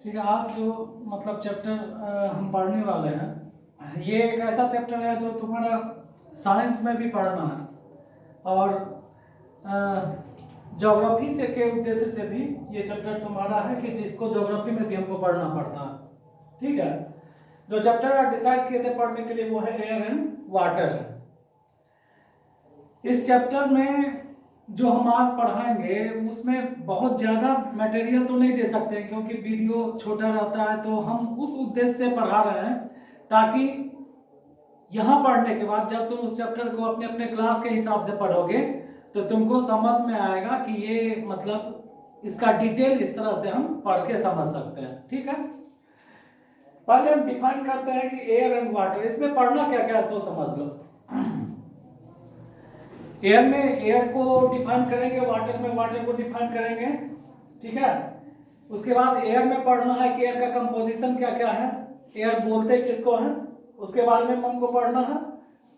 ठीक है। आज जो मतलब चैप्टर हम पढ़ने वाले हैं, ये एक ऐसा चैप्टर है जो तुम्हारा साइंस में भी पढ़ना है और ज्योग्राफी से के उद्देश्य से भी ये चैप्टर तुम्हारा है कि जिसको ज्योग्राफी में भी हमको पढ़ना पड़ता है। ठीक है। जो चैप्टर डिसाइड किए थे पढ़ने के लिए वो है एयर एंड वाटर। इस चैप्टर में जो हम आज पढ़ाएंगे उसमें बहुत ज़्यादा मटेरियल तो नहीं दे सकते क्योंकि वीडियो छोटा रहता है, तो हम उस उद्देश्य से पढ़ा रहे हैं ताकि यहाँ पढ़ने के बाद जब तुम उस चैप्टर को अपने अपने क्लास के हिसाब से पढ़ोगे तो तुमको समझ में आएगा कि ये मतलब इसका डिटेल इस तरह से हम पढ़ के समझ सकते हैं। ठीक है। पहले हम डिफाइन करते हैं कि एयर एंड वाटर, इसमें पढ़ना क्या क्या है सो समझ लो। एयर में एयर को डिफाइन करेंगे, वाटर में वाटर को डिफाइन करेंगे। ठीक है। उसके बाद एयर में पढ़ना है कि एयर का कंपोजिशन क्या क्या है, एयर बोलते किसको हैं, उसके बारे में हमको पढ़ना है।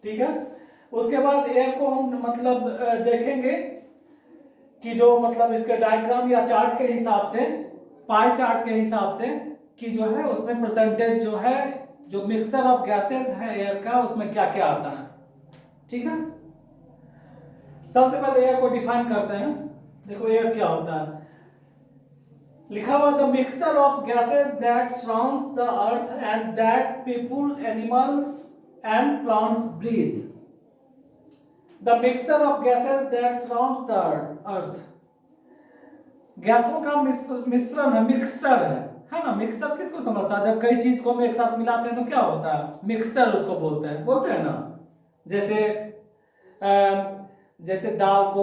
ठीक है। उसके बाद एयर को हम मतलब देखेंगे कि जो मतलब इसके डायग्राम या चार्ट के हिसाब से, पाई चार्ट के हिसाब से कि जो है उसमें परसेंटेज जो है, जो मिक्सचर ऑफ गैसेस है एयर का, उसमें क्या क्या आता है। ठीक है। सबसे पहले एयर को डिफाइन करते हैं। देखो एयर क्या होता है, लिखा हुआ the mixture of gases that surrounds the earth and that people animals and plants breathe. The mixture of gases that surrounds the earth, गैसों का मिश्रण है, मिक्सचर है ना। मिक्सचर किसको समझता है, जब कई चीज को हम एक साथ मिलाते हैं तो क्या होता है, मिक्सचर उसको बोलते हैं ना। जैसे दाल को,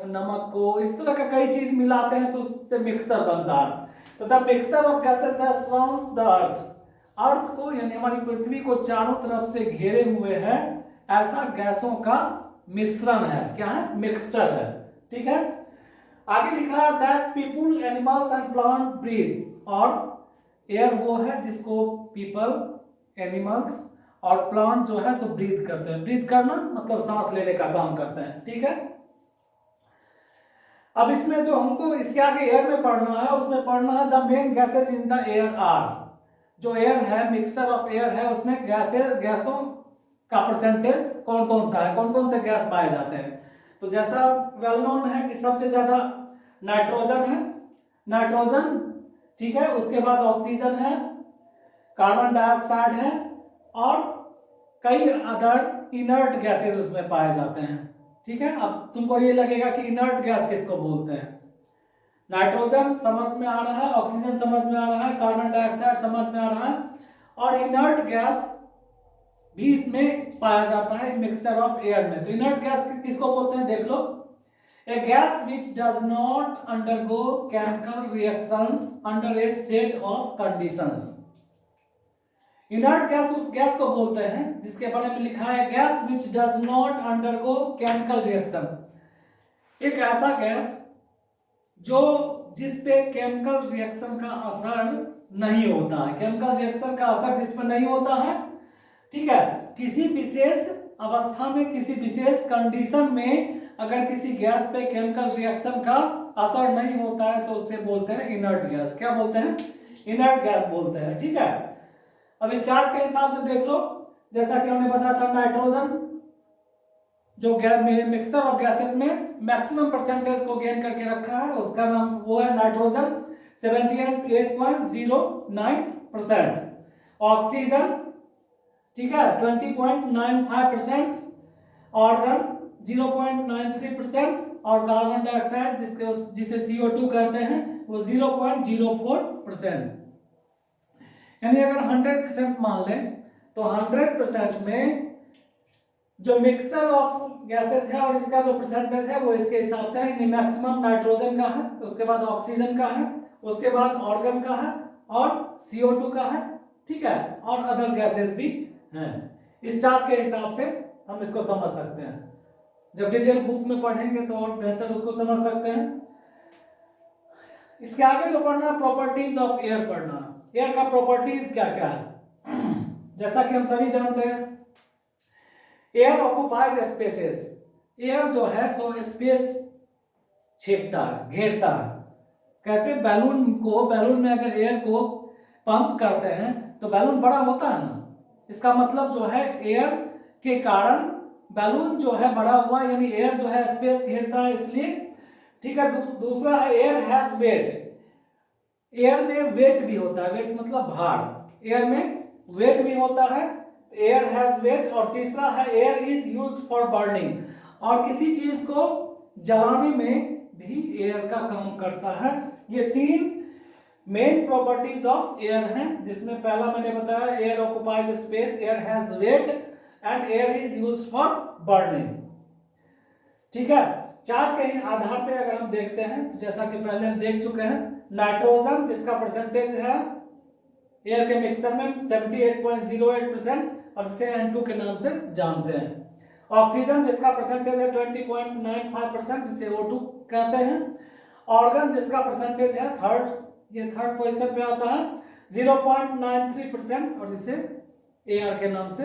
नमक को, इस तरह का कई चीज मिलाते हैं तो उससे मिक्सचर बनता है। तो the mixture of gases that surrounds the earth, earth को यानी हमारी पृथ्वी को चारों तरफ से घेरे हुए है ऐसा गैसों का मिश्रण है। क्या है, मिक्सचर है। ठीक है। आगे लिखा है that people animals and plant breathe, और एयर वो है जिसको पीपल, एनिमल्स और प्लांट जो है सो ब्रीथ करते हैं। ब्रीथ करना मतलब सांस लेने का काम करते हैं। ठीक है। अब इसमें जो हमको इसके आगे एयर में पढ़ना है, उसमें पढ़ना है the main gases in the air are. जो एयर है, मिक्सचर ऑफ एयर है, उसमें गैसों का परसेंटेज कौन कौन सा है, कौन कौन से गैस पाए जाते हैं। तो जैसा वेल नोन है कि सबसे ज्यादा नाइट्रोजन है, नाइट्रोजन। ठीक है। उसके बाद ऑक्सीजन है, कार्बन डाइऑक्साइड है और कई अदर इनर्ट गैसेस उसमें पाए जाते हैं। ठीक है। अब तुमको ये लगेगा कि इनर्ट गैस किसको बोलते हैं। नाइट्रोजन समझ में आ रहा है, ऑक्सीजन समझ में आ रहा है, कार्बन डाइऑक्साइड समझ में आ रहा है, और इनर्ट गैस भी इसमें पाया जाता है मिक्सचर ऑफ एयर में। तो इनर्ट गैस किसको बोलते हैं, देख लो। A gas which does not undergo chemical reactions under a set of conditions. Inert gas उस गैस को बोलते हैं जिसके बारे में लिखा है gas which does not undergo chemical reaction. एक ऐसा गैस जो जिस पे केमिकल रिएक्शन का असर नहीं होता है, केमिकल रिएक्शन का असर जिस पर नहीं होता है। ठीक है। किसी विशेष अवस्था में, किसी विशेष कंडीशन में अगर किसी गैस पे केमिकल रिएक्शन का असर नहीं होता है तो उसे बोलते हैं इनर्ट गैस। क्या बोलते हैं, इनर्ट गैस बोलते हैं। ठीक है। अब इस चार्ट के हिसाब से देख लो, जैसा कि हमने बताया था नाइट्रोजन जो मिक्सचर ऑफ गैसेस में मैक्सिमम परसेंटेज को गेन करके रखा है, उसका नाम वो है नाइट्रोजन 78.09%। ऑक्सीजन, ठीक है, 20.95%, ऑर्गन 0.93%, और कार्बन डाइऑक्साइड जिसे CO2 कहते हैं वो 0.04%। यानी अगर 100% मान लें तो 100% में जो मिक्सचर ऑफ गैसेस है और इसका जो परसेंटेज है वो इसके हिसाब से है। मैक्सिमम नाइट्रोजन का है, उसके बाद ऑक्सीजन का है, उसके बाद ऑर्गन का है और CO2 का है। ठीक है। और अदर गैसेस भी हैं। इस चार्ट के हिसाब से हम इसको समझ सकते हैं। जब डिटेल बुक में पढ़ेंगे तो और बेहतर उसको समझ सकते हैं। इसके आगे जो पढ़ना है प्रॉपर्टीज ऑफ एयर पढ़ना। एयर का प्रॉपर्टीज क्या क्या है। जैसा कि हम सभी जानते हैं एयर ऑक्युपाइज स्पेसेस। एयर जो है सो स्पेस छेदता है, घेरता है। कैसे, बैलून में अगर एयर को पंप करते हैं तो बैलून बड़ा होता है ना, इसका मतलब जो है एयर के कारण बैलून जो है बड़ा हुआ, यानी एयर जो है स्पेस घेरता है इसलिए। ठीक है, दूसरा है एयर हैज वेट, एयर में वेट भी होता है, वेट मतलब भार, एयर में वेट भी होता है, एयर हैज वेट। और तीसरा है air is used for burning, और किसी चीज को जलाने में भी एयर का काम करता है। ये 3 मेन प्रॉपर्टीज ऑफ एयर हैं, जिसमें पहला मैंने बताया air occupies space, air has weight and air is used for burning. ठीक है, चार्ट के आधार पे अगर हम देखते हैं, जैसा कि पहले हम देख चुके हैं, नाइट्रोजन जिसका परसेंटेज है एयर के मिक्सचर में 78.08%, और जिसे N2 के नाम से जानते हैं। ऑक्सीजन जिसका परसेंटेज है 20.95%, जिसे O2 कहते हैं। ऑर्गन जिसका परसेंटेज है थर्ड पोजीशन पे आता है 0.93%, और जिसे एयर के नाम से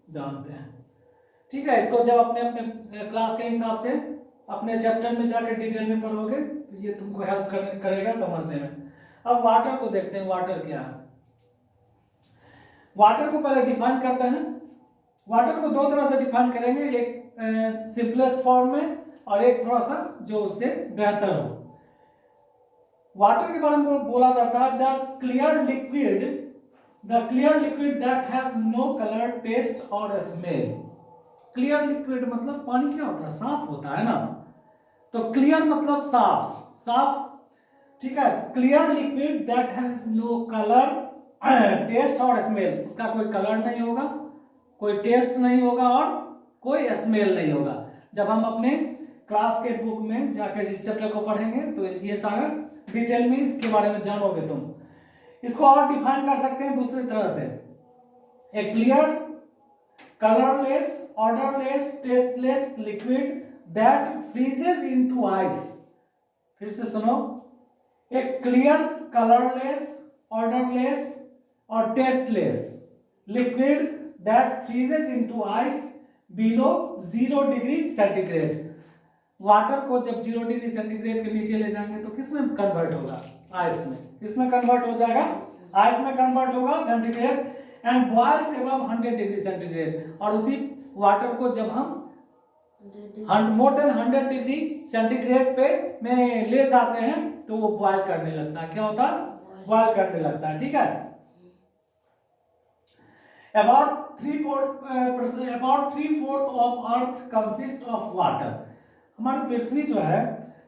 जानते हैं। ठीक है, इसको जब अपने अपने क्लास के हिसाब से अपने चैप्टर में जाकर डिटेल में पढ़ोगे तो ये तुमको हेल्प करेगा समझने में। अब वाटर को देखते हैं, वाटर क्या है। वाटर को पहले डिफाइन करते हैं। वाटर को 2 तरह से डिफाइन करेंगे, एक सिंपलेस्ट फॉर्म में और एक थोड़ा सा जो उससे बेहतर हो। वाटर के बारे में बोला जाता है the clear liquid that has no colour, taste और स्मेल। क्लियर लिक्विड मतलब पानी क्या होता है, साफ होता है ना, तो क्लियर मतलब साफ। ठीक है, clear liquid that has no colour, taste और स्मेल, उसका कोई कलर नहीं होगा, कोई टेस्ट नहीं होगा और कोई स्मेल नहीं होगा। जब हम अपने क्लास के बुक में जाकर इस चैप्टर को पढ़ेंगे तो ये सारा डिटेल में इसके बारे में जानोगे तुम। इसको और डिफाइन कर सकते हैं दूसरी तरह से, a clear colourless odourless tasteless liquid that freezes into ice. फिर से सुनो, ए क्लियर कलरलेस ऑर्डरलेस और tasteless liquid that freezes into ice below 0 degree centigrade. Water को जब 0 डिग्री सेंटीग्रेड के नीचे ले जाएंगे तो किस में कन्वर्ट होगा, आइस में। किसमें कन्वर्ट हो जाएगा, आइस में कन्वर्ट होगा, centigrade, and boils above 100 degree centigrade. और उसी वाटर को जब हम मोर देन 100 डिग्री सेंटीग्रेड पे में ले जाते हैं तो वो बॉयल करने लगता है। क्या होता है, बॉयल करने लगता है। ठीक है, about 3/4 of earth consist of water. हमारी पृथ्वी जो है,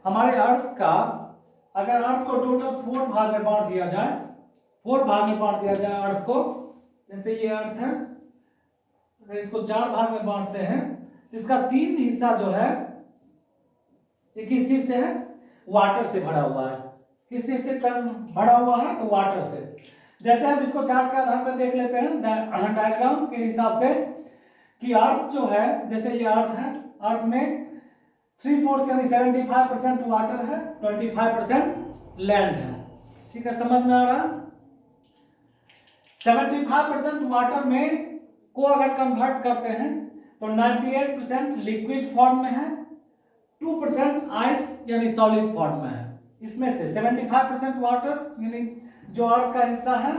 हमारे अर्थ का, अगर अर्थ को टोटल 4 भाग में बांट दिया जाए, 4 भाग में बांट दिया जाए अर्थ को, जैसे ये अर्थ है, अगर इसको 4 भाग में बांटते हैं तो इसका 3 हिस्सा जो है ये किस चीज से है, वाटर से भरा हुआ है। किस चीज से भरा हुआ है, तो वाटर से। जैसे हम इसको चार्ट के आधार पर देख लेते हैं डायग्राम के हिसाब से कि अर्थ जो है, जैसे ये अर्थ है, अर्थ में 3/4 यानी 75% वाटर है, 25% लैंड है। ठीक है, समझ में आ रहा है। 75% वाटर में को अगर कन्वर्ट करते हैं तो 98% लिक्विड फॉर्म में है, 2% आइस यानी सॉलिड फॉर्म में है। इसमें से 75% वाटर यानी जो अर्थ का हिस्सा है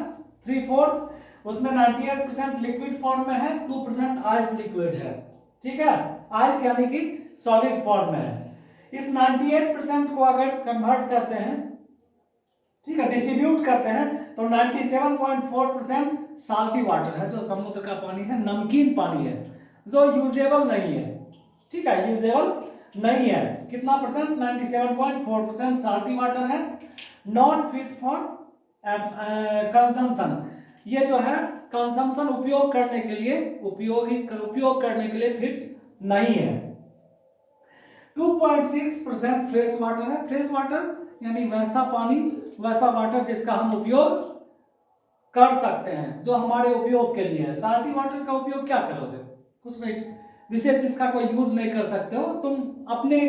3/4, उसमें 98% लिक्विड फॉर्म में है, 2% आइस लिक्विड है। ठीक है, आइस यानी कि सॉलिड फॉर्म में है। इस 98% को अगर कन्वर्ट करते हैं, ठीक है, डिस्ट्रीब्यूट करते हैं तो 97.4% साल्टी वाटर है, जो समुद्र का पानी है, नमकीन पानी है, जो यूजेबल नहीं है। ठीक है, यूजेबल नहीं है। कितना परसेंट, 97.4% साल्टी वाटर है, नॉट फिट फॉर कंजम्पशन। ये जो है कंजम्पशन उपयोग करने के लिए फिट नहीं है। 2.6% फ्रेश वाटर है। फ्रेश वाटर यानी वैसा पानी, वैसा वाटर जिसका हम उपयोग कर सकते हैं, जो हमारे उपयोग के लिए है। साल्टी वाटर का उपयोग क्या करोगे, कुछ नहीं, विशेष इसका कोई यूज नहीं कर सकते हो, तुम अपने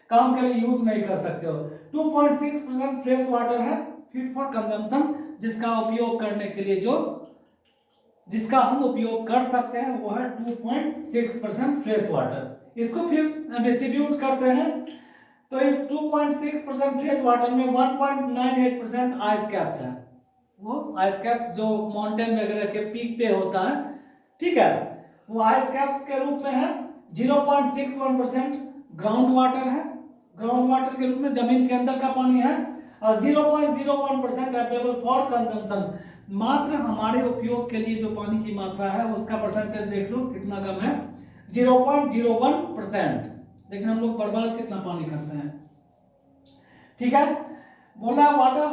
काम के लिए यूज नहीं कर सकते हो। 2.6% फ्रेश वाटर है, फिट फॉर कंजम्पशन, जिसका उपयोग करने के लिए जिसका हम उपयोग कर सकते हैं वो है 2.6% फ्रेश वाटर। इसको फिर डिस्ट्रीब्यूट करते हैं तो इस 2.6% फ्रेश वाटर में 1.98% आइस कैप्स है। वो आइस कैप्स जो माउंटेन वगैरह के पीक पे होता है, ठीक है, वो आइस कैप्स के रूप में है। 0.61% ग्राउंड वाटर है, ग्राउंड वाटर के रूप में जमीन के अंदर का पानी है, और 0.01% अवेलेबल फॉर कंजम्पशन, मात्र हमारे उपयोग के लिए जो पानी की मात्रा है उसका परसेंटेज देख लो कितना कम है, 0.01%। लेकिन हम लोग बर्बाद कितना पानी करते हैं, ठीक है। बोला water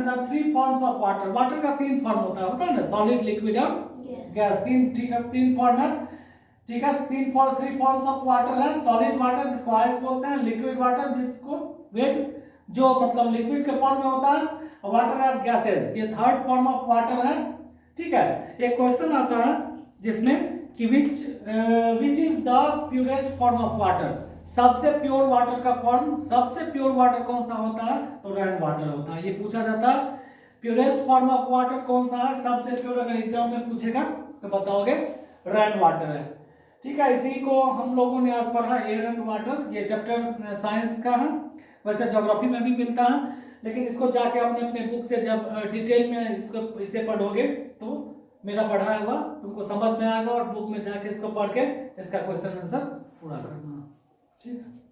the 3 forms of water, water का 3 फॉर्म होता है ना, सॉलिड, लिक्विड और गैस, 3, ठीक है, 3 फॉर्म है, ठीक है। 3 फॉर्म्स ऑफ वाटर है, सॉलिड वाटर जिसको आइस बोलते हैं, लिक्विड वाटर जिसको वेट जो मतलब लिक्विड के फॉर्म में होता है, वाटर एज गैसेस, ये थर्ड फॉर्म ऑफ वाटर है, ठीक है। एक क्वेश्चन आता है जिसमें कि which is the purest form of water, सबसे प्योर वाटर का फॉर्म, सबसे प्योर वाटर कौन सा होता है, तो रेन वाटर होता है, ये पूछा जाता है। प्योरेस्ट फॉर्म ऑफ वाटर कौन सा है, सबसे प्योर, अगर एग्जाम में पूछेगा तो बताओगे रेन वाटर है, ठीक है। इसी को हम लोगों ने आज पढ़ा एयर एंड वाटर, ये चैप्टर साइंस का है, वैसे ज्योग्राफी में भी मिलता है, लेकिन इसको जाके अपने अपने बुक से जब डिटेल में इसको इसे पढ़ोगे तो मेरा पढ़ाया हुआ तुमको समझ में आएगा, और बुक में जाके इसको पढ़ के इसका क्वेश्चन आंसर पूरा करना, ठीक है।